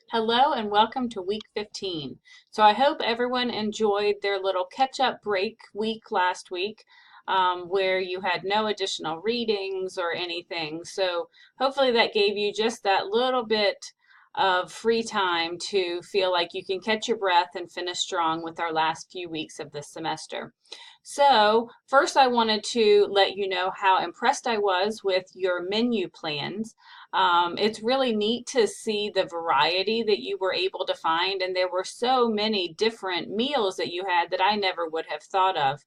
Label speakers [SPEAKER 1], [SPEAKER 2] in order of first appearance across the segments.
[SPEAKER 1] Hello and welcome to week 15. So I hope everyone enjoyed their little catch-up break week last week where you had no additional readings or anything. So hopefully that gave you just that little bit of free time to feel like you can catch your breath and finish strong with our last few weeks of the semester. So first I wanted to let you know how impressed I was with your menu plans. It's really neat to see the variety that you were able to find, and there were so many different meals that you had that I never would have thought of.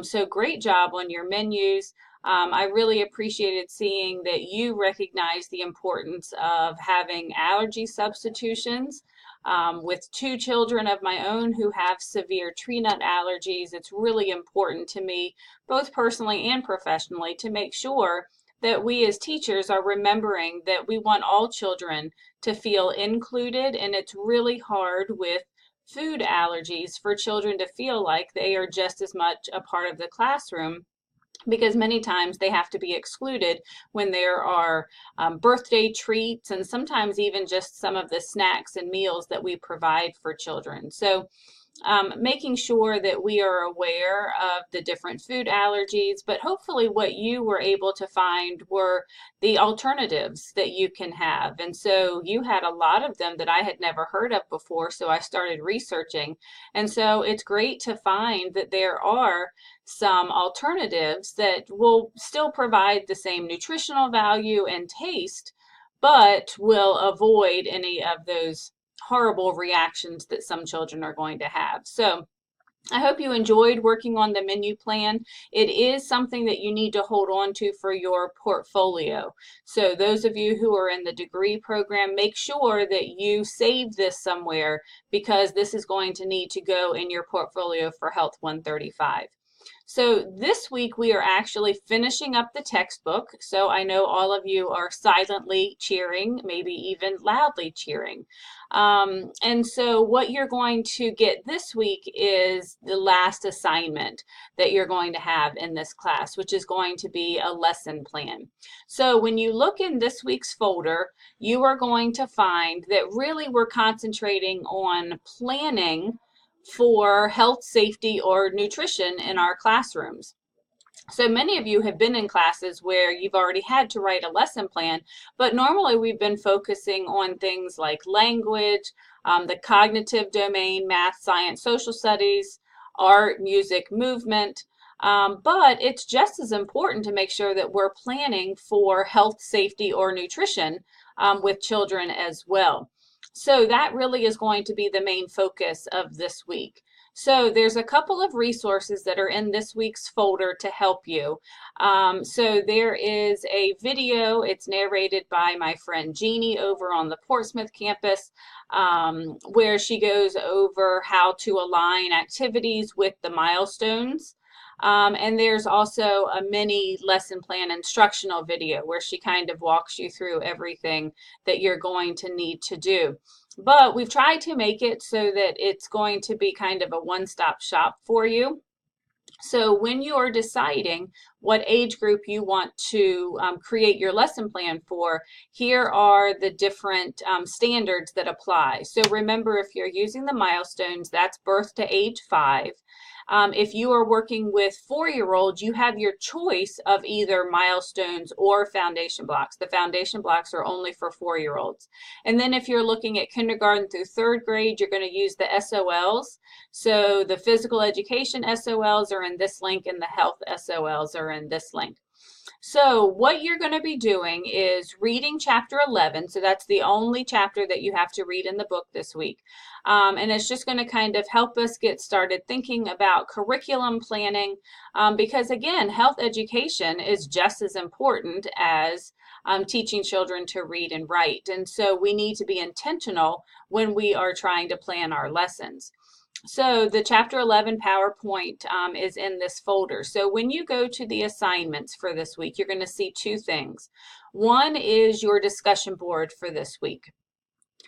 [SPEAKER 1] So great job on your menus. I really appreciated seeing that you recognize the importance of having allergy substitutions. With two children of my own who have severe tree nut allergies, it's really important to me, both personally and professionally, to make sure that we as teachers are remembering that we want all children to feel included, and it's really hard with food allergies for children to feel like they are just as much a part of the classroom because many times they have to be excluded when there are birthday treats and sometimes even just some of the snacks and meals that we provide for children. So making sure that we are aware of the different food allergies, but hopefully what you were able to find were the alternatives that you can have. And so you had a lot of them that I had never heard of before, so I started researching. And so it's great to find that there are some alternatives that will still provide the same nutritional value and taste, but will avoid any of those horrible reactions that some children are going to have. So I hope you enjoyed working on the menu plan. It is something that you need to hold on to for your portfolio. So those of you who are in the degree program, make sure that you save this somewhere because this is going to need to go in your portfolio for Health 135. So this week we are actually finishing up the textbook. So I know all of you are silently cheering, maybe even loudly cheering. And so what you're going to get this week is the last assignment that you're going to have in this class, which is going to be a lesson plan. So when you look in this week's folder, you are going to find that really we're concentrating on planning for health, safety, or nutrition in our classrooms. So many of you have been in classes where you've already had to write a lesson plan, but normally we've been focusing on things like language, the cognitive domain, math, science, social studies, art, music, movement. But it's just as important to make sure that we're planning for health, safety, or nutrition with children as well. So that really is going to be the main focus of this week. So there's a couple of resources that are in this week's folder to help you. So there is a video, it's narrated by my friend Jeannie over on the Portsmouth campus, where she goes over how to align activities with the milestones. And there's also a mini lesson plan instructional video where she kind of walks you through everything that you're going to need to do. But we've tried to make it so that it's going to be kind of a one-stop shop for you. So when you are deciding what age group you want to create your lesson plan for, here are the different standards that apply. So remember, if you're using the milestones, that's birth to age 5. If you are working with 4-year-olds, you have your choice of either milestones or foundation blocks. The foundation blocks are only for 4-year-olds. And then if you're looking at kindergarten through 3rd grade, you're going to use the SOLs. So the physical education SOLs are in this link and the health SOLs are in this link. So what you're going to be doing is reading chapter 11. So that's the only chapter that you have to read in the book this week. And it's just going to kind of help us get started thinking about curriculum planning because, again, health education is just as important as teaching children to read and write. And so we need to be intentional when we are trying to plan our lessons. So the Chapter 11 PowerPoint is in this folder. So when you go to the assignments for this week, you're going to see 2 things. One is your discussion board for this week.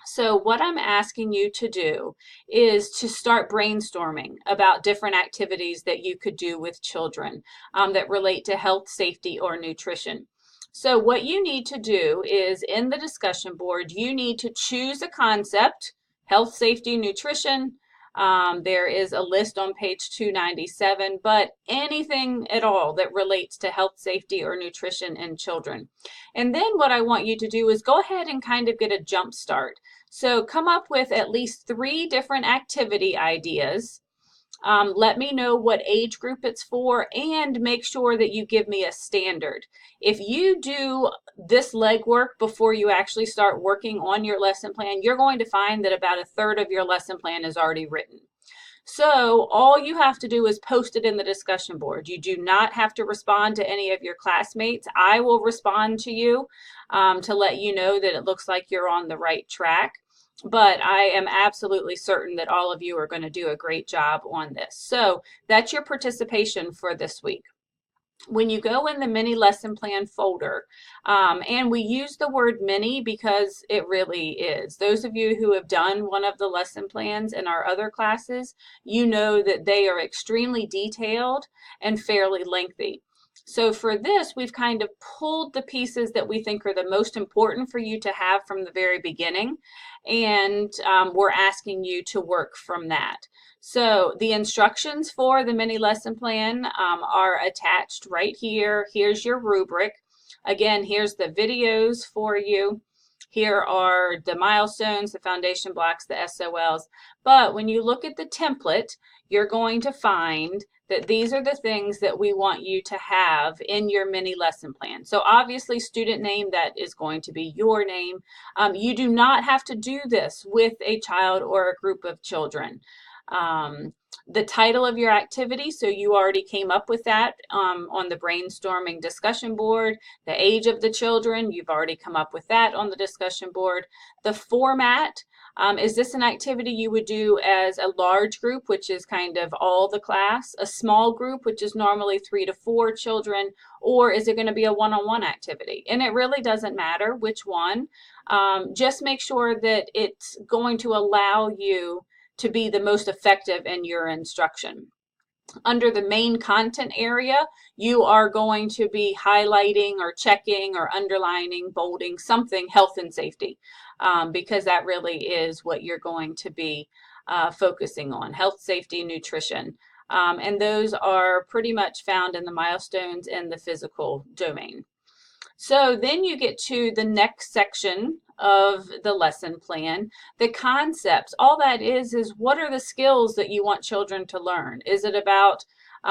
[SPEAKER 1] So what I'm asking you to do is to start brainstorming about different activities that you could do with children that relate to health, safety, or nutrition. So what you need to do is in the discussion board, you need to choose a concept, health, safety, nutrition. There is a list on page 297, but anything at all that relates to health, safety, or nutrition in children. And then what I want you to do is go ahead and kind of get a jump start. So come up with at least 3 different activity ideas. Let me know what age group it's for and make sure that you give me a standard. If you do this legwork before you actually start working on your lesson plan, you're going to find that about a third of your lesson plan is already written. So all you have to do is post it in the discussion board. You do not have to respond to any of your classmates. I will respond to you to let you know that it looks like you're on the right track. But I am absolutely certain that all of you are going to do a great job on this. So that's your participation for this week. When you go in the mini lesson plan folder, and we use the word mini because it really is. Those of you who have done one of the lesson plans in our other classes, you know that they are extremely detailed and fairly lengthy. So for this, we've kind of pulled the pieces that we think are the most important for you to have from the very beginning, and we're asking you to work from that. So the instructions for the mini lesson plan are attached right here. Here's your rubric. Again, here's the videos for you. Here are the milestones, the foundation blocks, the SOLs. But when you look at the template, you're going to find that these are the things that we want you to have in your mini lesson plan. So obviously student name, that is going to be your name. You do not have to do this with a child or a group of children. The title of your activity, so you already came up with that on the brainstorming discussion board. The age of the children, you've already come up with that on the discussion board. The format, is this an activity you would do as a large group, which is kind of all the class, a small group, which is normally 3 to 4 children, or is it going to be a one-on-one activity? And it really doesn't matter which one. Just make sure that it's going to allow you to be the most effective in your instruction. Under the main content area, you are going to be highlighting or checking or underlining, bolding something health and safety, because that really is what you're going to be focusing on, health, safety, nutrition. And those are pretty much found in the milestones in the physical domain. So then you get to the next section of the lesson plan, the concepts. All that is what are the skills that you want children to learn? Is it about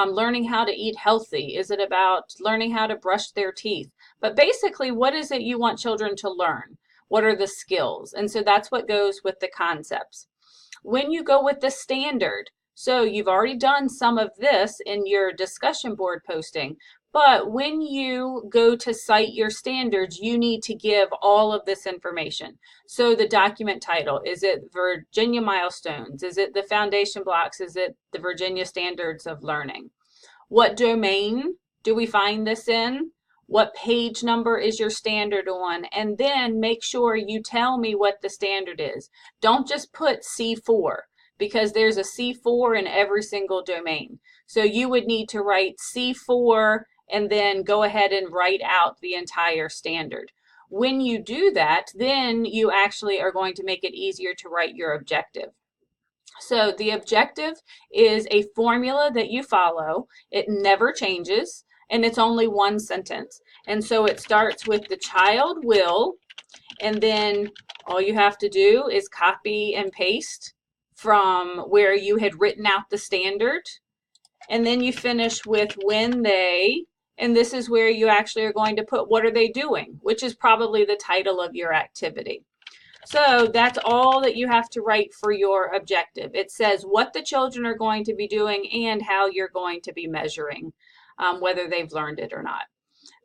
[SPEAKER 1] learning how to eat healthy? Is it about learning how to brush their teeth? But basically, what is it you want children to learn? What are the skills? And so that's what goes with the concepts. When you go with the standard, so you've already done some of this in your discussion board posting, but when you go to cite your standards, you need to give all of this information. So the document title, is it Virginia Milestones? Is it the Foundation Blocks? Is it the Virginia Standards of Learning? What domain do we find this in? What page number is your standard on? And then make sure you tell me what the standard is. Don't just put C4, because there's a C4 in every single domain. So you would need to write C4 and then go ahead and write out the entire standard. When you do that, then you actually are going to make it easier to write your objective. So the objective is a formula that you follow. It never changes, and it's only one sentence. And so it starts with the child will, and then all you have to do is copy and paste from where you had written out the standard. And then you finish with when they, and this is where you actually are going to put what are they doing, which is probably the title of your activity. So that's all that you have to write for your objective. It says what the children are going to be doing and how you're going to be measuring whether they've learned it or not.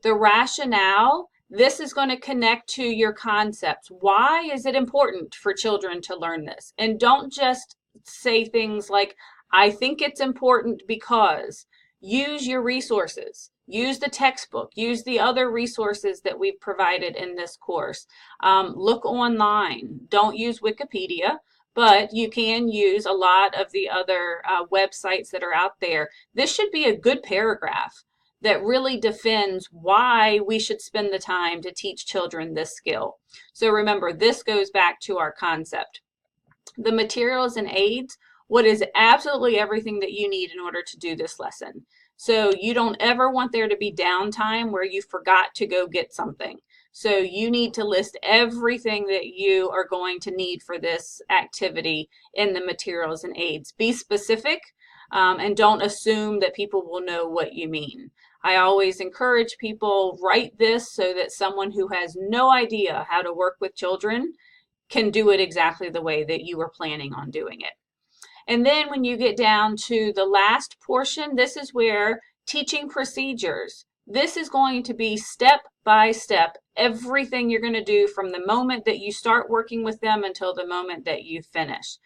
[SPEAKER 1] The rationale, this is going to connect to your concepts. Why is it important for children to learn this? And don't just say things like, I think it's important because. Use your resources. Use the textbook. Use the other resources that we've provided in this course. Look online. Don't use Wikipedia, but you can use a lot of the other websites that are out there. This should be a good paragraph that really defends why we should spend the time to teach children this skill. So remember, this goes back to our concept. The materials and aids, what is absolutely everything that you need in order to do this lesson. So you don't ever want there to be downtime where you forgot to go get something. So you need to list everything that you are going to need for this activity in the materials and aids. Be specific, and don't assume that people will know what you mean. I always encourage people, write this so that someone who has no idea how to work with children can do it exactly the way that you were planning on doing it. And then when you get down to the last portion, this is where teaching procedures. This is going to be step by step, everything you're going to do from the moment that you start working with them until the moment that you finish.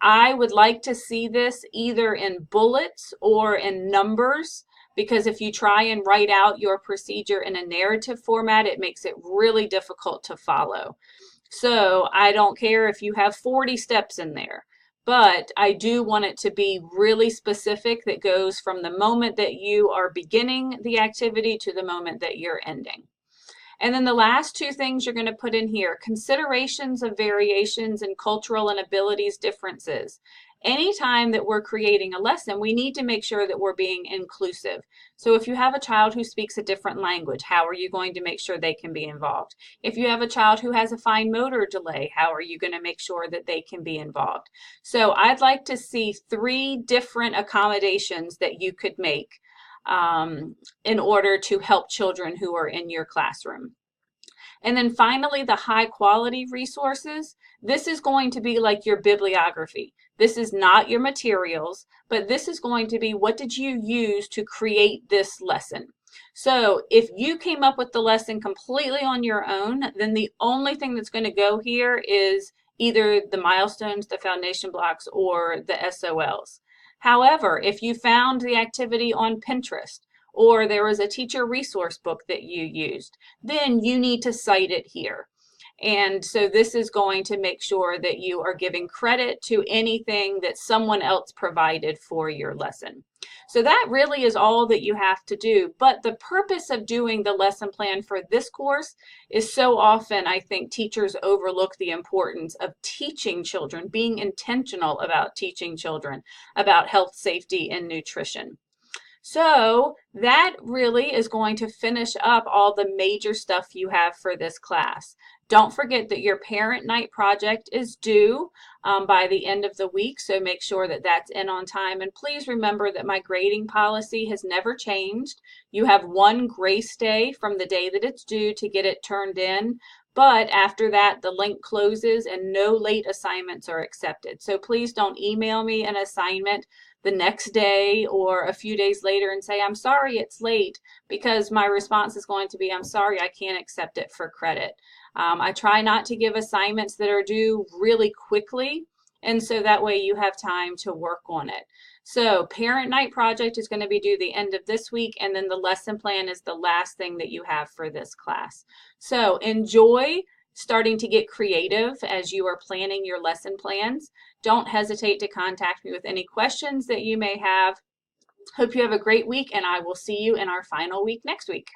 [SPEAKER 1] I would like to see this either in bullets or in numbers, because if you try and write out your procedure in a narrative format, it makes it really difficult to follow. So I don't care if you have 40 steps in there, but I do want it to be really specific that goes from the moment that you are beginning the activity to the moment that you're ending. And then the last two things you're going to put in here, considerations of variations in cultural and abilities differences. Anytime that we're creating a lesson, we need to make sure that we're being inclusive. So if you have a child who speaks a different language, how are you going to make sure they can be involved? If you have a child who has a fine motor delay, how are you going to make sure that they can be involved? So I'd like to see 3 different accommodations that you could make in order to help children who are in your classroom. And then finally, the high quality resources. This is going to be like your bibliography. This is not your materials, but this is going to be what did you use to create this lesson. So if you came up with the lesson completely on your own, then the only thing that's going to go here is either the milestones, the foundation blocks, or the SOLs. However, if you found the activity on Pinterest, or there was a teacher resource book that you used, then you need to cite it here. And so this is going to make sure that you are giving credit to anything that someone else provided for your lesson. So that really is all that you have to do. But the purpose of doing the lesson plan for this course is so often I think teachers overlook the importance of teaching children, being intentional about teaching children about health, safety, and nutrition. So that really is going to finish up all the major stuff you have for this class. Don't forget that your parent night project is due by the end of the week, so make sure that that's in on time. And please remember that my grading policy has never changed. You have 1 grace day from the day that it's due to get it turned in. But after that, the link closes and no late assignments are accepted. So please don't email me an assignment the next day or a few days later and say, I'm sorry it's late, because my response is going to be, I'm sorry, I can't accept it for credit. I try not to give assignments that are due really quickly, and so that way you have time to work on it. So parent night project is going to be due the end of this week, and then the lesson plan is the last thing that you have for this class. So enjoy starting to get creative as you are planning your lesson plans. Don't hesitate to contact me with any questions that you may have. Hope you have a great week, and I will see you in our final week next week.